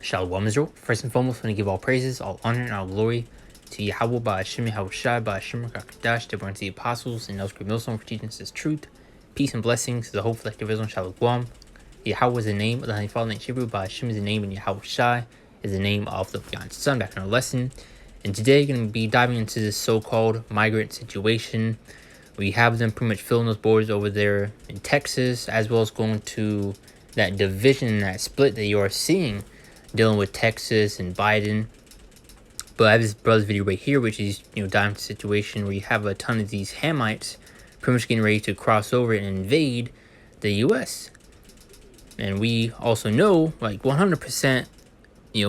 Shalom Israel. First and foremost, I want to give all praises, all honor, and all glory to Yahweh by Hashem Yahushai by Hashem Rakadash, to burn to the apostles and those great millstone for teaching us this truth. Peace and blessings to the whole collective Israel. Shalom. Yahweh is the name of the Heavenly Father in Hebrew, by Hashem is the name, and Yahushai is the name of the Begotten Son. Back in our lesson. And today, we're going to be diving into this so-called migrant situation. We have them pretty much filling those borders over there in Texas, as well as going to that division, that split that you are seeing, dealing with Texas and Biden. But I have this brother's video right here, which is, diving into a situation where you have a ton of these Hamites pretty much getting ready to cross over and invade the U.S. And we also know, like 100%,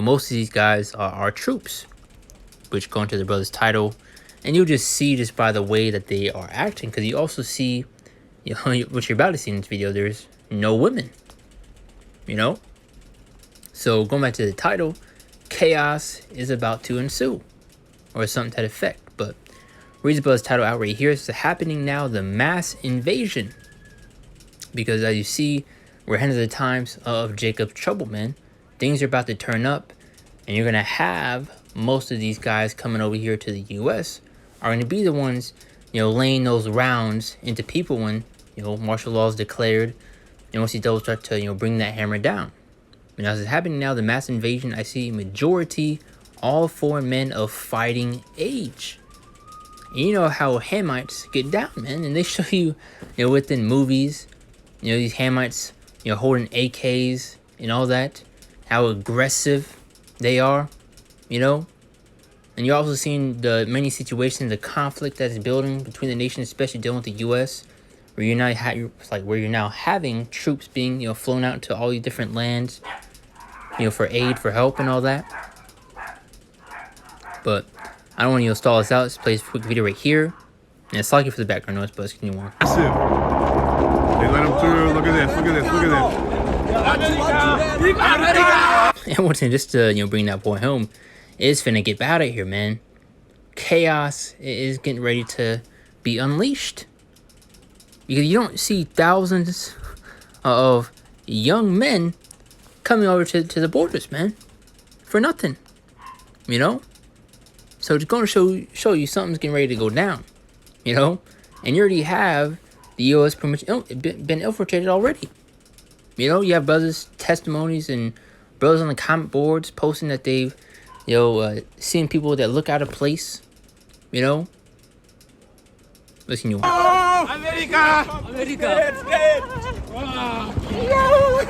most of these guys are our troops, which go into the brother's title. And you'll just see just by the way that they are acting, because you also see, what you're about to see in this video, there's no women, So going back to the title, chaos is about to ensue, or something to that effect. But read the brother's title out right here. It's happening now, the mass invasion. Because as you see, we're heading to the times of Jacob's trouble, man. Things are about to turn up, and you're going to have most of these guys coming over here to the U.S. are going to be the ones, laying those rounds into people when, martial law is declared. And once these devils start to, bring that hammer down. And as it's happening now, the mass invasion, I see majority, all foreign men of fighting age. And you know how Hamites get down, man. And they show you, within movies, these Hamites, holding AKs and all that. How aggressive they are, And you're also seeing the many situations, the conflict that's building between the nations, especially dealing with the U.S., where you're now having troops being, flown out to all these different lands, for aid, for help, and all that. But I don't want to stall us out. Let's play this quick video right here. And it's lucky for the background noise, but let's continue on. They let him through. Look at this. Look at this. Look at this. And once again, just to bring that point home, it's finna get bad out here, man. Chaos is getting ready to be unleashed. Because you don't see thousands of young men coming over to the borders, man, for nothing, So it's going to show you something's getting ready to go down, and you already have the U.S. pretty much been infiltrated already. You have brothers' testimonies and brothers on the comment boards posting that they've, seen people that look out of place, Listen, you. Oh, America! America! Scared! Wow. No!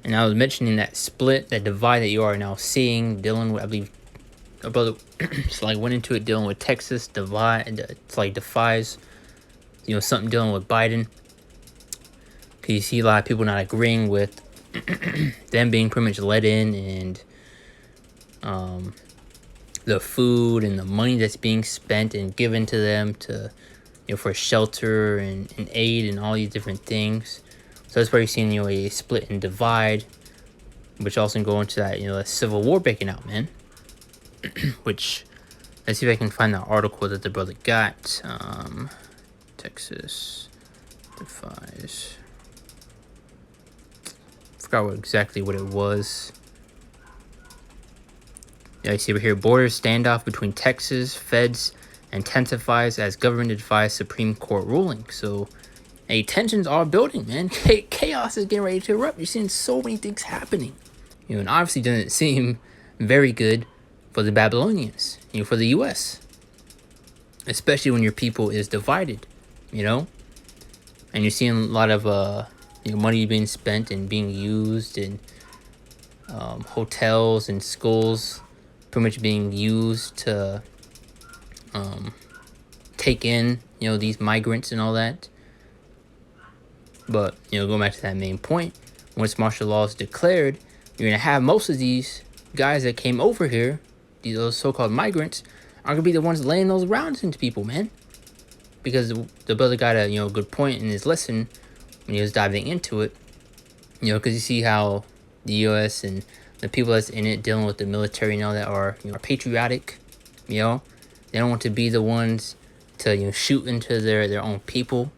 And I was mentioning that split, that divide that you are now seeing, dealing with, I believe, a brother went into it dealing with Texas, divide, it's defies, something dealing with Biden. Because you see a lot of people not agreeing with them being pretty much let in, and the food and the money that's being spent and given to them to, for shelter and aid and all these different things. So that's why you're seeing, a split and divide, which also go into that, a civil war breaking out, man. Which, let's see if I can find the article that the brother got. Texas defies. Forgot exactly what it was. Yeah, you see over here, border standoff between Texas feds intensifies as government defies Supreme Court ruling. So, hey, tensions are building, man. Chaos is getting ready to erupt. You're seeing so many things happening. And obviously doesn't seem very good for the Babylonians, for the U.S. Especially when your people is divided, And you're seeing a lot of, money being spent and being used in hotels and schools, pretty much being used to take in, these migrants and all that. But, going back to that main point, once martial law is declared, you're going to have most of these guys that came over here, those so-called migrants, are going to be the ones laying those rounds into people, man. Because the brother got a, good point in his lesson when he was diving into it. Because you see how the U.S. and the people that's in it dealing with the military and all that are, are patriotic, They don't want to be the ones to shoot into their own people,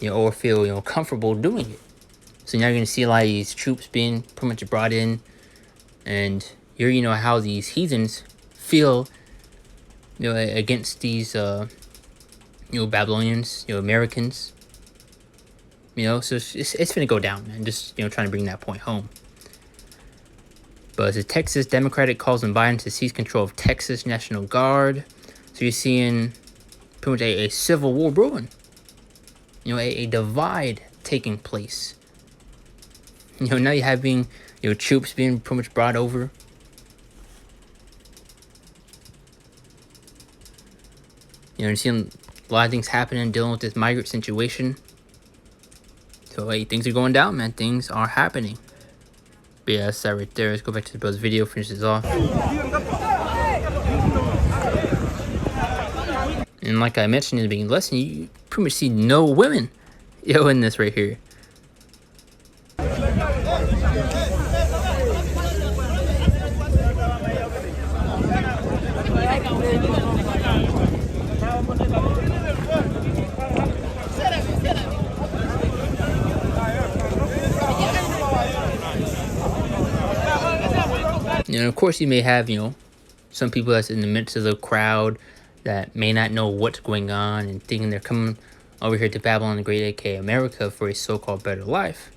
or feel comfortable doing it. So now you're gonna see a lot of these troops being pretty much brought in, and you're how these heathens feel against these Babylonians, Americans. So it's gonna go down, man. Just trying to bring that point home. But the Texas Democratic calls on Biden to seize control of Texas National Guard. So you're seeing pretty much a civil war brewing. A divide taking place. Now you're having troops being pretty much brought over. You're seeing a lot of things happening, dealing with this migrant situation. So hey, things are going down, man. Things are happening. But yeah, that's that right there. Let's go back to the brother's video, finish this off. And like I mentioned in the beginning of the lesson, you pretty much see no women, in this right here. And of course, you may have, some people that's in the midst of the crowd that may not know what's going on and thinking they're coming over here to Babylon the Great, aka America, for a so-called better life.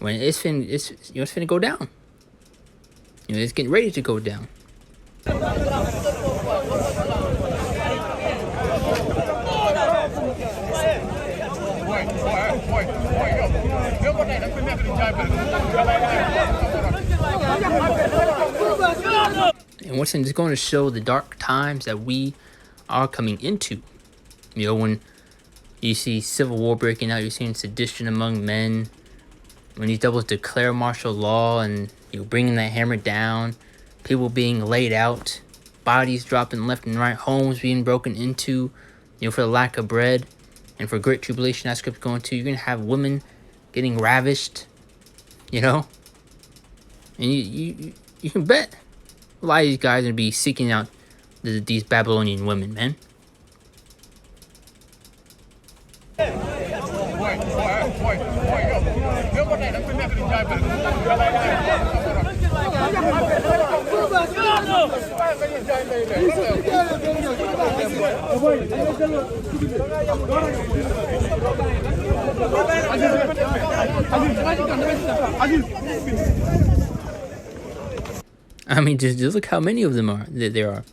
When it's finna go down. It's getting ready to go down. And once again, it's going to show the dark times that we are coming into. When you see civil war breaking out, you're seeing sedition among men. When these devils declare martial law and bringing that hammer down, people being laid out, bodies dropping left and right, homes being broken into, for the lack of bread, and for great tribulation that script's going to, you're going to have women getting ravished, and you can bet a lot of these guys are going to be seeking out these Babylonian women, man. I mean, just look how many of them there are.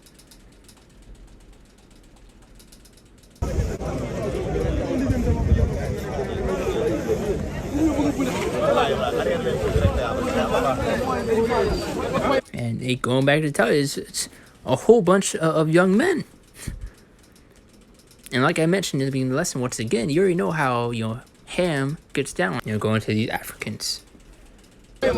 And going back to tell you, it's a whole bunch of young men. And like I mentioned in the beginning of the lesson, once again, you already know how Ham gets down. Going to these Africans. So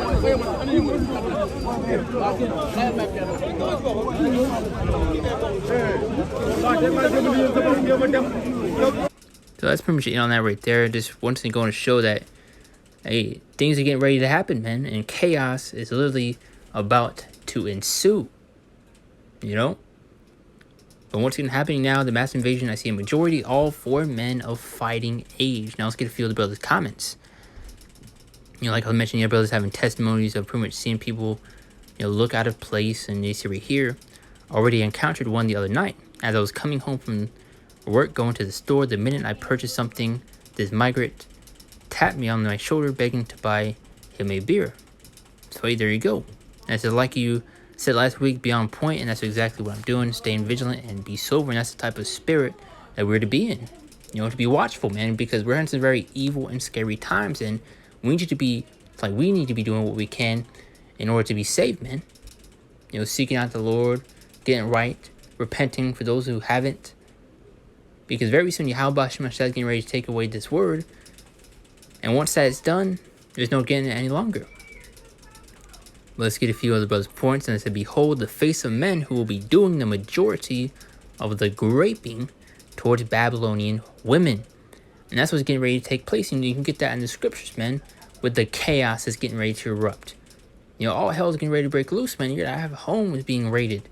that's pretty much it on that right there. Just once again going to show that, hey, things are getting ready to happen, man. And chaos is literally about to ensue. But what's going to happen now, the mass invasion, I see a majority, all 4 men of fighting age. Now let's get a feel of the brothers' comments. Like I mentioned, your brothers having testimonies of pretty much seeing people, look out of place. And you see right here, already encountered one the other night. As I was coming home from work, going to the store, the minute I purchased something, this migrant tapped me on my shoulder, begging to buy him a beer. So hey, there you go. And I said, like you said last week, be on point, and that's exactly what I'm doing. Staying vigilant and be sober, and that's the type of spirit that we're to be in. To be watchful, man, because we're in some very evil and scary times, and we need to be doing what we can in order to be saved, man. Seeking out the Lord, getting right, repenting for those who haven't. Because very soon Yahweh Shema is getting ready to take away this word. And once that is done, there's no getting it any longer. But let's get a few other brothers' points. And it said, behold, the face of men who will be doing the majority of the graping towards Babylonian women. And that's what's getting ready to take place. And you can get that in the scriptures, man, with the chaos that's getting ready to erupt. All hell's getting ready to break loose, man. You're going to have homes being raided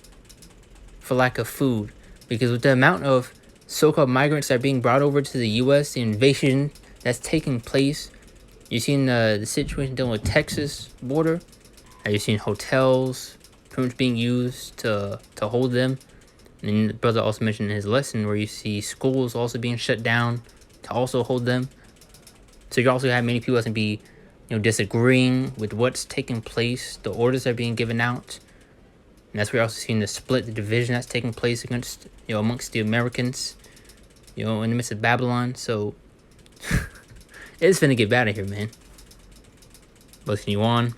for lack of food. Because with the amount of so-called migrants that are being brought over to the U.S., the invasion that's taking place, you've seen the situation dealing with Texas border. Have you seen hotels pretty much being used to hold them? And the brother also mentioned in his lesson where you see schools also being shut down to also hold them. So you also have many people that can be, disagreeing with what's taking place, the orders that are being given out. And that's where you're also seeing the split, the division that's taking place against, amongst the Americans, in the midst of Babylon. So it's finna get bad in here, man. Let's continue on.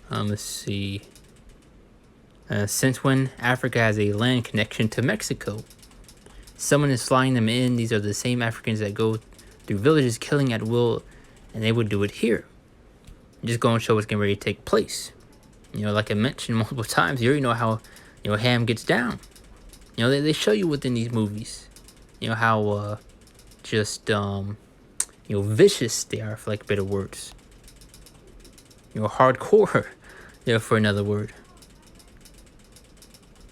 Let's see. Since when Africa has a land connection to Mexico? Someone is flying them in. These are the same Africans that go through villages killing at will, and they would do it here. Just go and show what's getting ready to take place. Like I mentioned multiple times, you already know how, Ham gets down. They show you within these movies, how vicious they are, for like better words. Hardcore, for another word.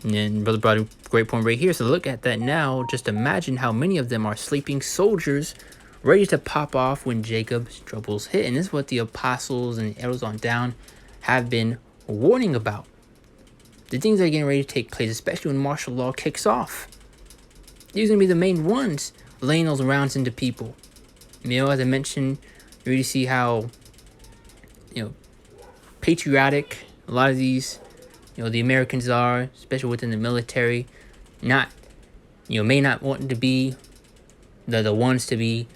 And then brother brought a great point right here. So look at that now. Just imagine how many of them are sleeping soldiers ready to pop off when Jacob's troubles hit. And this is what the apostles and elders on down have been warning about. The things that are getting ready to take place, especially when martial law kicks off. These are going to be the main ones laying those rounds into people. As I mentioned, you really see how, patriotic a lot of these, the Americans are, especially within the military. Not, may not want to be the ones to be,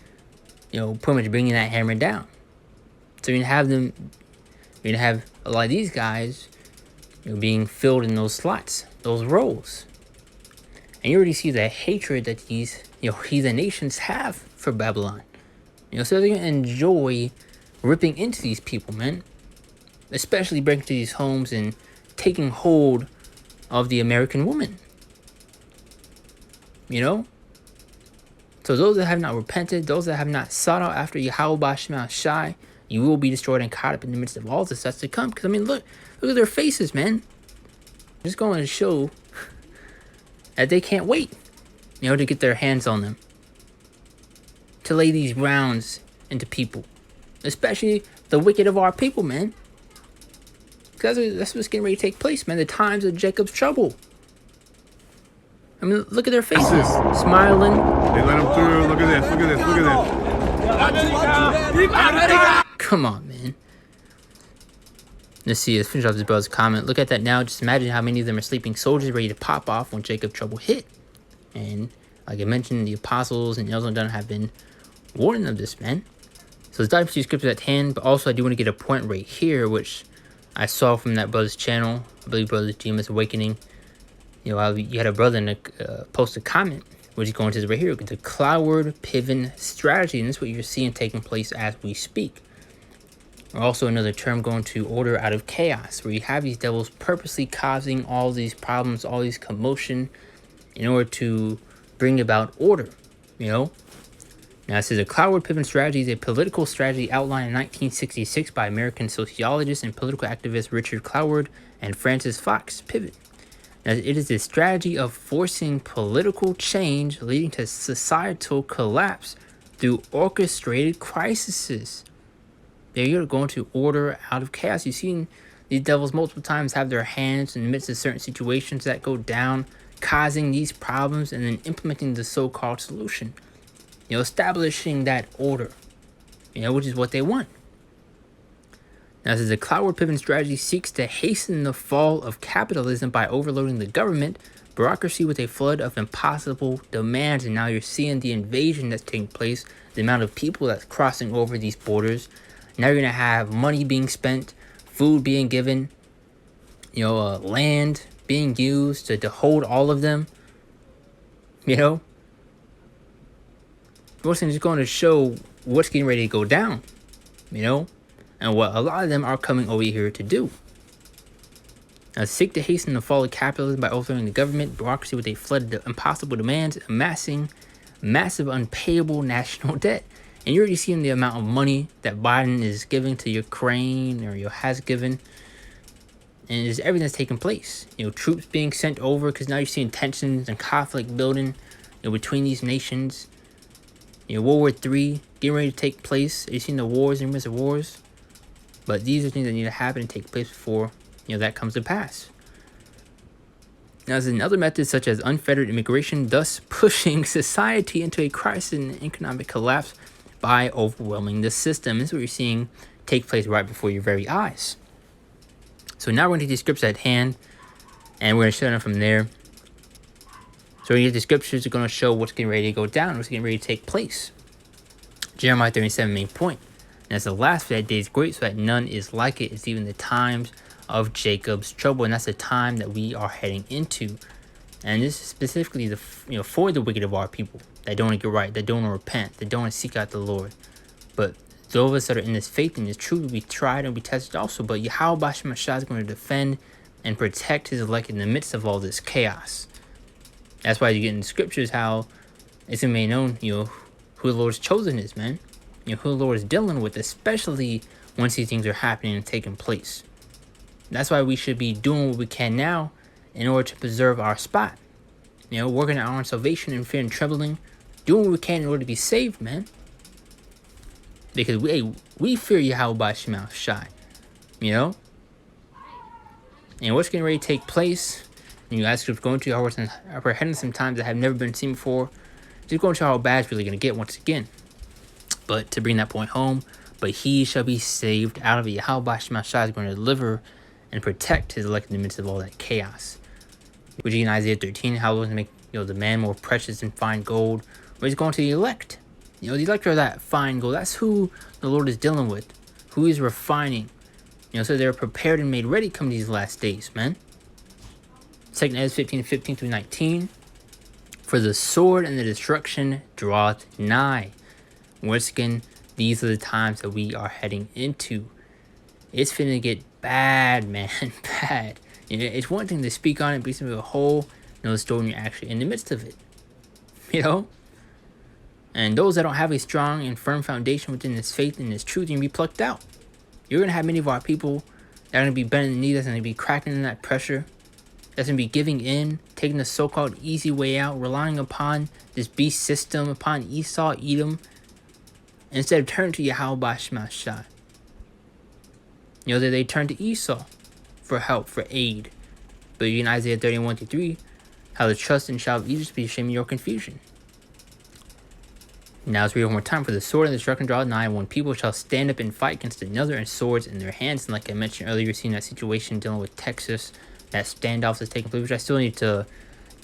pretty much bringing that hammer down. So you're going to have a lot of these guys, being filled in those slots, those roles. And you already see the hatred that these, heathen nations have for Babylon. So they're going to enjoy ripping into these people, man. Especially breaking into these homes and taking hold of the American woman. So those that have not repented, those that have not sought out after Yahweh Shema Shai, you will be destroyed and caught up in the midst of all this that's to come. Because, look at their faces, man. Just going to show that they can't wait, to get their hands on them. To lay these rounds into people. Especially the wicked of our people, man. Because that's what's getting ready to take place, man. The times of Jacob's trouble. Look at their faces. Smiling. They let them through. Look at this. Look at this. Look at this. Come on, man. Let's see. Let's finish off this brother's comment. Look at that now. Just imagine how many of them are sleeping soldiers ready to pop off when Jacob's trouble hit. And like I mentioned, the apostles and elders done have been warning of this, man. So let's dive into the scriptures at hand. But also, I do want to get a point right here, which I saw from that brother's channel. I believe Brother GMS Awakening. You had a brother in a post a comment, which is going to this right here. The cloud pivot strategy. And this is what you're seeing taking place as we speak. Or also another term going to order out of chaos, where you have these devils purposely causing all these problems, all these commotion, in order to bring about order, Now, it says a cloud pivot strategy is a political strategy outlined in 1966 by American sociologist and political activist Richard Cloward and Francis Fox Piven. Now, it is a strategy of forcing political change leading to societal collapse through orchestrated crises. They're going to order out of chaos. You've seen these devils multiple times have their hands in the midst of certain situations that go down, causing these problems and then implementing the so-called solution. Establishing that order, which is what they want. Now, this is a cloud pivot strategy seeks to hasten the fall of capitalism by overloading the government bureaucracy with a flood of impossible demands. And now you're seeing the invasion that's taking place, the amount of people that's crossing over these borders. Now you're going to have money being spent, food being given, land being used to hold all of them, Most things is going to show what's getting ready to go down, and what a lot of them are coming over here to do. Now, seek to hasten the fall of capitalism by overthrowing the government bureaucracy with a flood of impossible demands, amassing massive unpayable national debt. And you're already seeing the amount of money that Biden is giving to Ukraine or has given. And there's everything that's taking place. Troops being sent over, because now you're seeing tensions and conflict building, between these nations. World War III getting ready to take place. You're seeing the wars and rumors of wars. But these are things that need to happen and take place before, that comes to pass. Now, there's another method such as unfettered immigration, thus pushing society into a crisis and economic collapse by overwhelming the system. This is what you're seeing take place right before your very eyes. So now we're going to take the scriptures at hand, and we're going to show them from there. So when you get the scriptures, are going to show what's getting ready to go down, what's getting ready to take place. Jeremiah 37, main point. And as the last for that day is great, so that none is like it. It's even the times of Jacob's trouble, and that's the time that we are heading into. And this is specifically for the wicked of our people that don't want to get right, that don't want to repent, that don't want to seek out the Lord. But those of us that are in this faith and this truth will be tried and be tested also. But Yahweh Hashem is going to defend and protect his elect in the midst of all this chaos. That's why you get in the scriptures how it's made known, who the Lord's chosen is, man. Who the Lord is dealing with, especially once these things are happening and taking place. That's why we should be doing what we can now in order to preserve our spot. Working on our own salvation in fear and trembling, doing what we can in order to be saved, man. Because we fear Yahweh by Shema Shai, And what's getting ready to take place, and you ask what's going to our apprehending some times that have never been seen before, just going to how bad it's really going to get once again. But to bring that point home, but he shall be saved out of it. Yahweh Shema Shai is going to deliver and protect his elect in the midst of all that chaos. Which in Isaiah 13, how he's going to make the man more precious than fine gold. Where he's going to the elect. The elect are that fine gold. That's who the Lord is dealing with. Who he's refining. So they're prepared and made ready come these last days, man. 2 Ezra 15 through 19. For the sword and the destruction draweth nigh. Once again, these are the times that we are heading into. It's finna get bad, man. Bad. It's one thing to speak on it, but it's a whole another story when you're actually in the midst of it. And those that don't have a strong and firm foundation within this faith and this truth, you're going to be plucked out. You're going to have many of our people that are going to be bending the knee, that's going to be cracking in that pressure, that's going to be giving in, taking the so-called easy way out, relying upon this beast system, upon Esau, Edom, instead of turning to Yahweh Shema Shai. That they turn to Esau for help, for aid. But in Isaiah 31-3, how the trust and shout of Egypt be ashamed of your confusion. Now let's read one more time. For the sword and the destruction draw nigh, when people shall stand up and fight against another, and swords in their hands. And like I mentioned earlier, you're seeing that situation dealing with Texas, that standoff that's taking place, which I still need to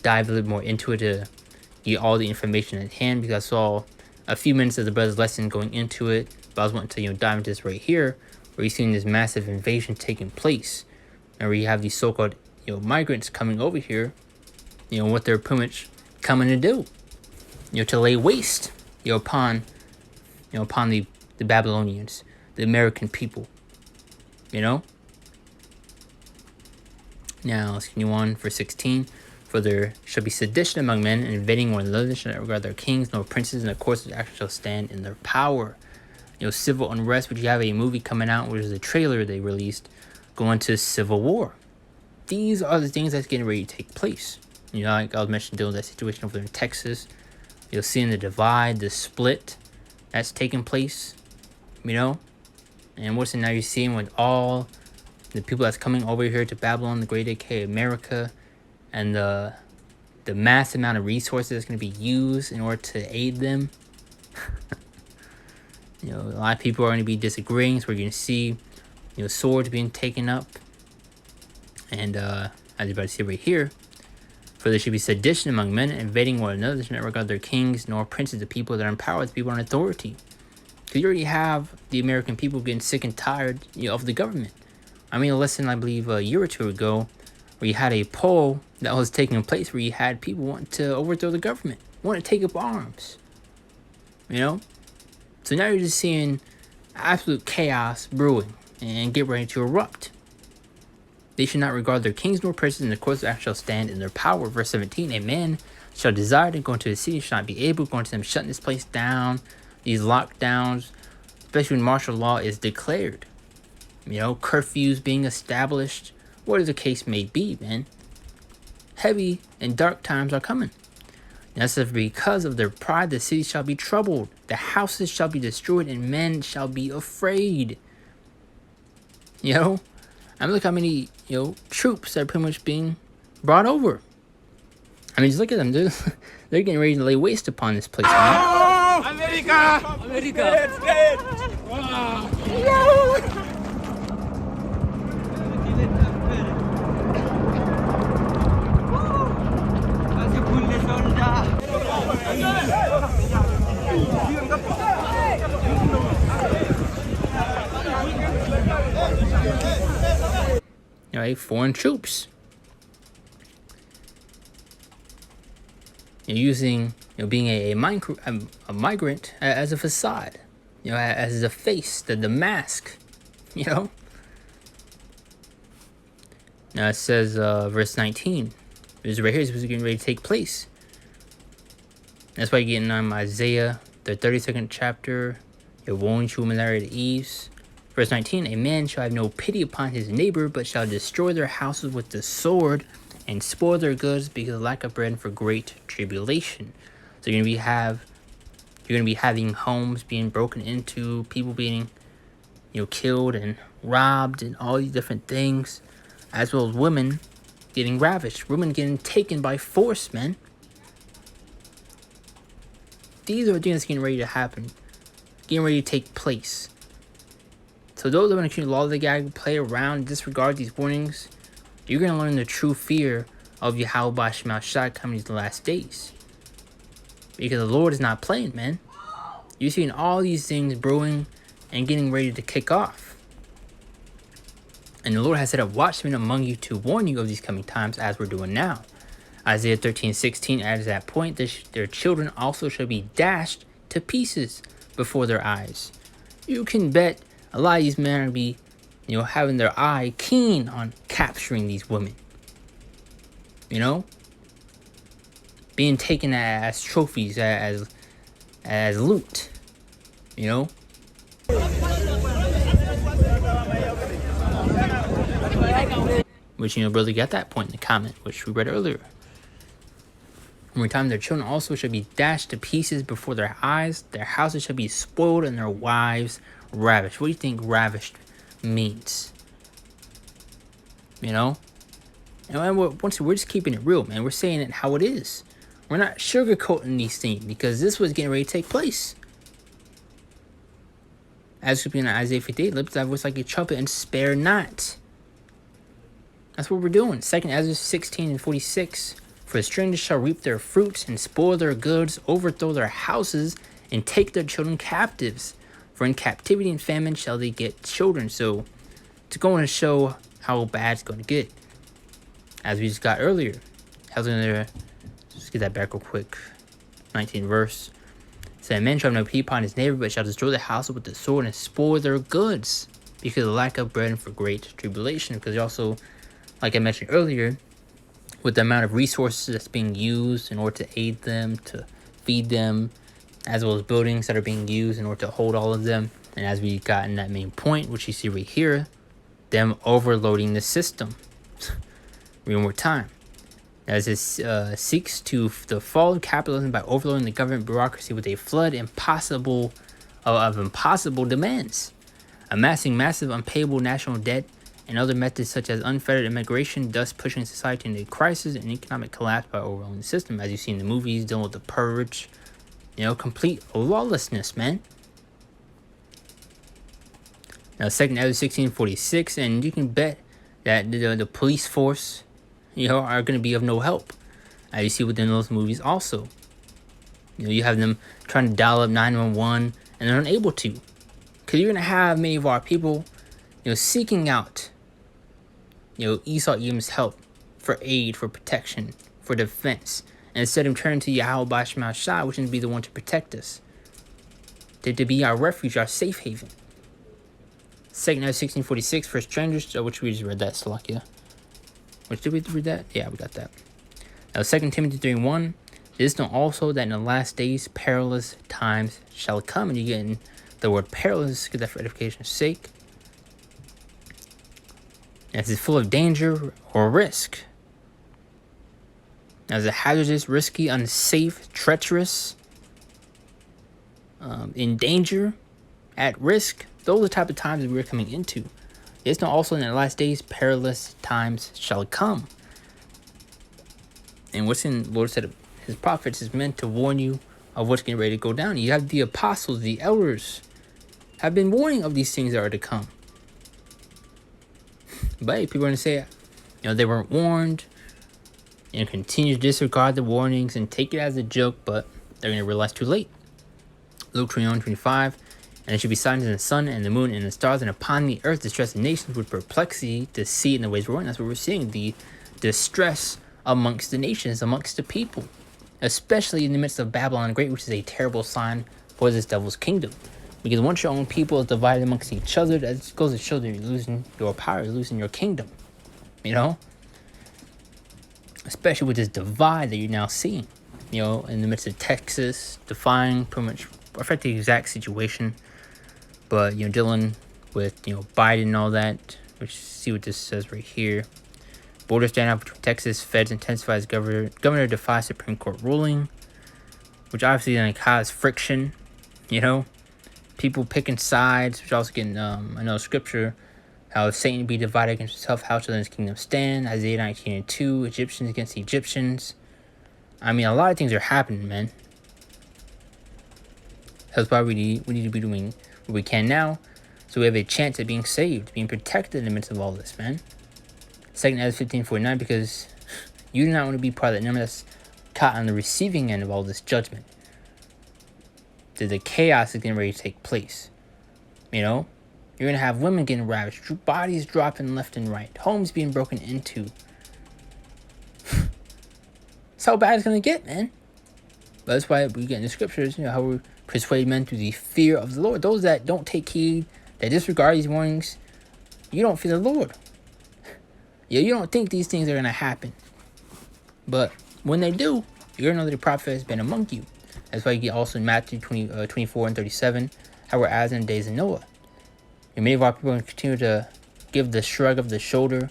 dive a little more into it to get all the information at hand, because I saw a few minutes of the brother's lesson going into it, but I was wanting to dive into this right here, where you're seeing this massive invasion taking place, and where you have these so-called migrants coming over here, what they're pretty much coming to do, to lay waste, upon the Babylonians, the American people, Now let's continue on for 16. For there shall be sedition among men, and invading one another, shall not regard their kings nor princes, and the courts of action shall stand in their power. Civil unrest, which you have a movie coming out, which is a trailer they released, going to civil war. These are the things that's getting ready to take place. Like I was mentioning, dealing with that situation over there in Texas. You'll see in the divide, the split that's taking place, And what's it now you're seeing with all the people that's coming over here to Babylon, the Great AK, America, and the mass amount of resources that's going to be used in order to aid them. A lot of people are going to be disagreeing, so we're going to see, swords being taken up. And as you're about to see right here, for there should be sedition among men, invading one another, they should not regard their kings nor princes, the people that are in power, the people in authority. Because you already have the American people getting sick and tired of the government. I mean, a lesson I believe a year or two ago, where you had a poll that was taking place where you had people wanting to overthrow the government, wanting to take up arms. So now you're just seeing absolute chaos brewing and get ready to erupt. They should not regard their kings nor princes, and the courts of action shall stand in their power. Verse 17, a man shall desire to go into the city, shall not be able, going to them, shutting this place down, these lockdowns, especially when martial law is declared. Curfews being established, whatever the case may be, man. Heavy and dark times are coming. And that's because of their pride, the city shall be troubled, the houses shall be destroyed, and men shall be afraid. You know, I mean, look how many, troops that are pretty much being brought over. I mean, just look at them. They're getting ready to lay waste upon this place, man. America! America! Foreign troops. You're using, being a migrant as a facade, as a face, the mask, Now it says, verse 19, this right here is getting ready to take place. That's why you're getting Isaiah, the 32nd chapter, woe to women that are at ease. Verse 19, a man shall have no pity upon his neighbor, but shall destroy their houses with the sword and spoil their goods because of lack of bread for great tribulation. So you're gonna be having homes being broken into, people being, killed and robbed and all these different things, as well as women getting ravished, women getting taken by force, man. These are things that's getting ready to happen, getting ready to take place. So those that want to continue to law the gag, play around, disregard these warnings, you're going to learn the true fear of Yahweh Shema Shai coming to the last days. Because the Lord is not playing, man. You're seeing all these things brewing and getting ready to kick off. And the Lord has set up watchmen among you to warn you of these coming times, as we're doing now. Isaiah 13:16 adds that point, their children also shall be dashed to pieces before their eyes. You can bet a lot of these men are going to be, having their eye keen on capturing these women. Being taken as trophies, as loot. Which, brother got that point in the comment, which we read earlier. One time their children also shall be dashed to pieces before their eyes, their houses shall be spoiled, and their wives ravished. What do you think ravished means? And we're just keeping it real, man. We're saying it how it is. We're not sugarcoating these things, because this was getting ready to take place. As could be in Isaiah 58, lift thy voice like a trumpet and spare not. That's what we're doing. 2nd Ezra 16:46. For the strangers shall reap their fruits and spoil their goods, overthrow their houses, and take their children captives. For in captivity and famine shall they get children. So it's going to show how bad it's going to get. As we just got earlier. Let's get that back real quick. 19th verse. It said, man shall have no pity upon his neighbor, but shall destroy the house with the sword and spoil their goods, because of the lack of bread and for great tribulation. Because you also, like I mentioned earlier, with the amount of resources that's being used in order to aid them, to feed them, as well as buildings that are being used in order to hold all of them. And as we got in that main point, which you see right here, them overloading the system. One more time. As it seeks to the fall of capitalism by overloading the government bureaucracy with a flood of impossible demands, amassing massive unpayable national debt, and other methods such as unfettered immigration, thus pushing society into crisis and economic collapse by overwhelming the system. As you see in the movies, dealing with the purge, complete lawlessness, man. Now, 2nd Ezra 16:46, and you can bet that the police force, are going to be of no help. As you see within those movies also. You have them trying to dial up 911, and they're unable to. Because you're going to have many of our people, seeking out, Esau Edom's help for aid, for protection, for defense. And instead of turning to Yahweh Shema Shai, which is to be the one to protect us. To be our refuge, our safe haven. 2nd Ezra 16:46 for strangers, which we just read that, Salakia. Which, did we read that? Yeah, we got that. Now, 2 Timothy 3:1. This know also that in the last days perilous times shall come. And you get in the word perilous, get that for edification's sake. as it's full of danger or risk. As a hazardous, risky, unsafe, treacherous, in danger, at risk. Those are the type of times that we're coming into. It's not also in the last days, perilous times shall come. And what's in the Lord said of his prophets is meant to warn you of what's getting ready to go down. You have the apostles, the elders, have been warning of these things that are to come. But people are going to say, they weren't warned, and continue to disregard the warnings and take it as a joke, but they're going to realize too late. Luke 21:25, and there should be signs in the sun and the moon and the stars, and upon the earth distress the nations with perplexity to see in the ways we're going. That's what we're seeing, the distress amongst the nations, amongst the people, especially in the midst of Babylon the Great, which is a terrible sign for this devil's kingdom. Because once your own people is divided amongst each other, that goes to show that you're losing your power, you're losing your kingdom. Especially with this divide that you're now seeing, in the midst of Texas, defying pretty much affect the exact situation. But, dealing with, Biden and all that, which see what this says right here. Border standoff between Texas, feds intensifies governor defies Supreme Court ruling, which obviously then cause friction, people picking sides, which also getting, scripture, how Satan be divided against himself, how shall his kingdom stand? Isaiah 19:2, Egyptians against Egyptians. A lot of things are happening, man. That's why we need to be doing what we can now, so we have a chance at being saved, being protected in the midst of all this, man. 2 Ezra 15:49, because you do not want to be part of that number that's caught on the receiving end of all this judgment. The chaos is getting ready to take place. You're going to have women getting ravaged, bodies dropping left and right, homes being broken into. That's how bad it's going to get, man. But that's why we get in the scriptures, how we persuade men through the fear of the Lord. Those that don't take heed, that disregard these warnings, you don't fear the Lord. You don't think these things are going to happen. But when they do, you're going to know that the prophet has been among you. That's why you get also in Matthew 24:37, how we're as in the days of Noah. And many of our people continue to give the shrug of the shoulder.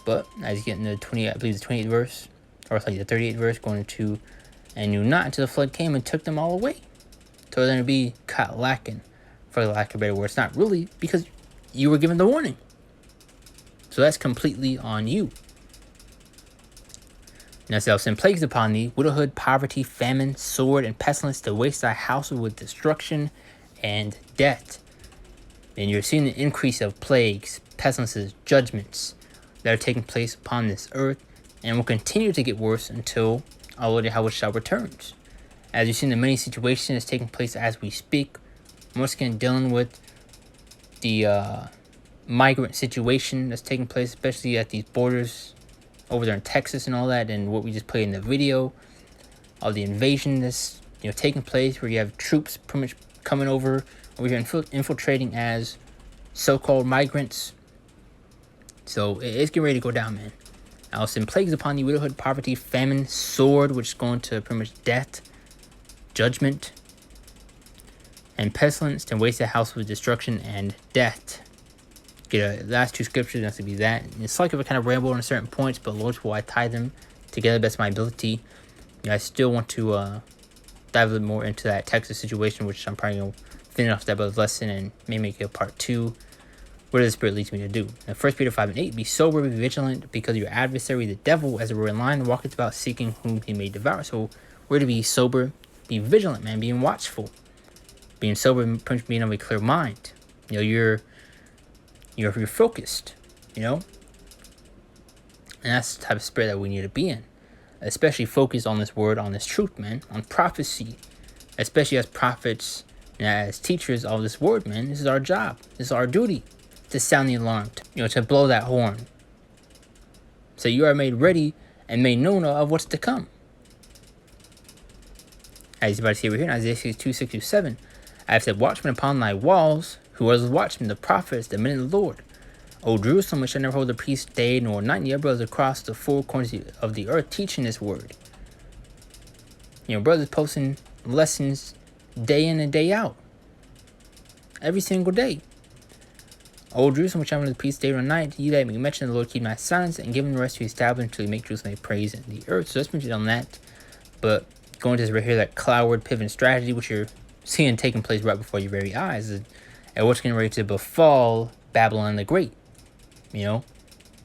But as you get in the 28th verse, or the 38th verse, going into, and knew not until the flood came and took them all away. So they're going to be caught lacking, for the lack of a better word. It's not really because you were given the warning. So that's completely on you. Now shall send plagues upon thee, widowhood, poverty, famine, sword, and pestilence to waste thy household with destruction and death. And you're seeing the increase of plagues, pestilences, judgments that are taking place upon this earth, and will continue to get worse until our Lord Yahweh shall returns. As you've seen the many situations that's taking place as we speak, once again dealing with the migrant situation that's taking place, especially at these borders over there in Texas and all that, and what we just played in the video of the invasion that's taking place, where you have troops pretty much coming over here infiltrating as so-called migrants. So it's getting ready to go down, man. I'll send plagues upon thee, widowhood, poverty, famine, sword, which is going to pretty much death, judgment, and pestilence, to waste the house with destruction and death. Get a last two scriptures, that's to be that. And it's like if I kind of ramble on certain points, but Lord's will I tie them together best of my ability. I still want to dive a little more into that Texas situation, which I'm probably going to finish off that lesson and maybe make it a part 2. What does the Spirit leads me to do? Now, 1 Peter 5:8, be sober, be vigilant, because your adversary, the devil, as a roaring lion, walketh about seeking whom he may devour. So we're to be sober, be vigilant, man, being watchful. Being sober, being of a clear mind. You're focused, And that's the type of spirit that we need to be in. Especially focused on this word, on this truth, man. On prophecy. Especially as prophets and as teachers of this word, man. This is our job. This is our duty. To sound the alarm. To blow that horn. So you are made ready and made known of what's to come. As he's about to say over here in Isaiah 62:6-7. I have set watchmen upon thy walls, who are the watchmen, the prophets, the men of the Lord. O Jerusalem, which shall never hold the peace day nor night, and your brothers across the four corners of the earth teaching this word. Brothers posting lessons day in and day out. Every single day. O Jerusalem, which I am in the peace day or night, ye that make mention of the Lord keep my silence, and give him the rest to establish until he make Jerusalem a praise in the earth. So let's mention on that. But going to this right here, that cloudward pivot strategy, which you're seeing taking place right before your very eyes, and what's getting ready to befall Babylon the Great. You know,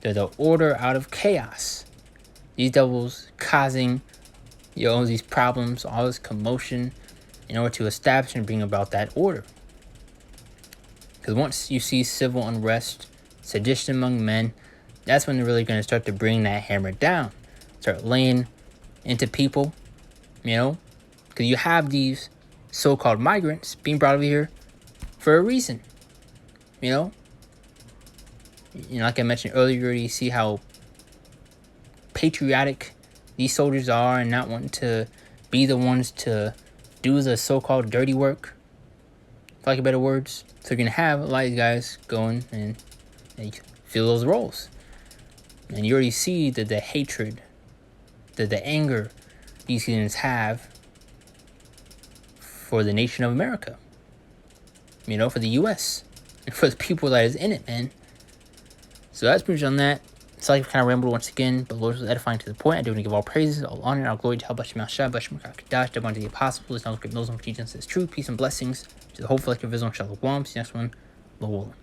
they're the order out of chaos. These devils causing, these problems, all this commotion, in order to establish and bring about that order. Because once you see civil unrest, sedition among men, that's when they're really going to start to bring that hammer down. Start laying into people, because you have these so-called migrants being brought over here for a reason. Like I mentioned earlier, you see how patriotic these soldiers are and not wanting to be the ones to do the so-called dirty work, for lack of better words. So you're going to have a lot of these guys going and fill those roles. And you already see that the hatred, the anger these heathens have for the nation of America. For the U.S. and for the people that is in it, man. So that's pretty much on that. It's like I've kind of rambled once again, but Lord was edifying to the point. I do want to give all praises, all honor, and all glory to Hal Bashim Shai, Bashim Kadash, the the apostles, and all the great Muslims for teaching us this true peace and blessings to the whole collective Islam. Shalom. See you next one. Lord willing.